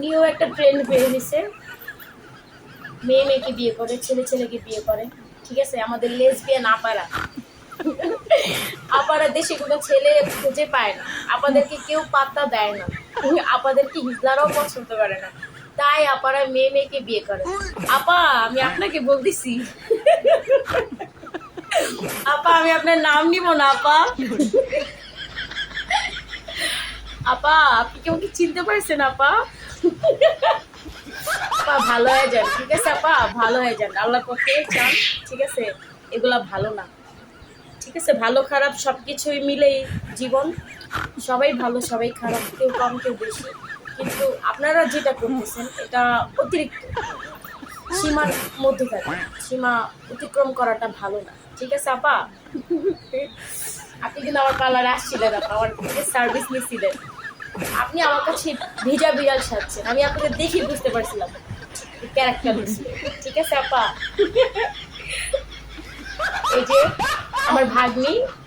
New একটা trend বের হয়েছে, মেয়ে মেয়েকে বিয়ে করে, ছেলে ছেলেকে বিয়ে করে। ঠিক আছে, আমাদের লেসবিয়ান আপারা, আপারা দেশে কোনো ছেলে খুঁজে পায় না, আপাদেরকে কেউ পাত্তা দেয় না, আপাদেরকে হিজলারাও পছন্দ করে না, তাই আপারা মেয়ে মেয়েকে বিয়ে করে। আপা আমি আপনাকে বলতেছি, আপা আমি আপনার নাম নিব না আপা। আপা আপনি কি আমাকে চিনতে পারছেন আপা? আপা ভালো হয়ে যান, ঠিক আছে আপা, ভালো হয়ে যান, আল্লাহর পক্ষে চান। ঠিক আছে, এগুলা ভালো না। ঠিক আছে, ভালো খারাপ সবকিছুই মিলেই জীবন, সবাই ভালো সবাই খারাপ, কেউ কম কেউ বেশি। কিন্তু আপনারা যেটা করতেছেন এটা অতিরিক্ত, সীমার মধ্যে থাকে, সীমা অতিক্রম করাটা ভালো না। ঠিক আছে আপা, আপনি কিন্তু আমার পার্লারে আসছিলেন আপা, আমার থেকে সার্ভিস নিচ্ছিলেন, আপনি আমার কাছে ভেজা বিড়াল সাজছেন, আমি আপনাকে দেখে বুঝতে পারছিলাম ক্যারেক্টার। ঠিক আছে আপা, এই যে আমার ভাগ্নি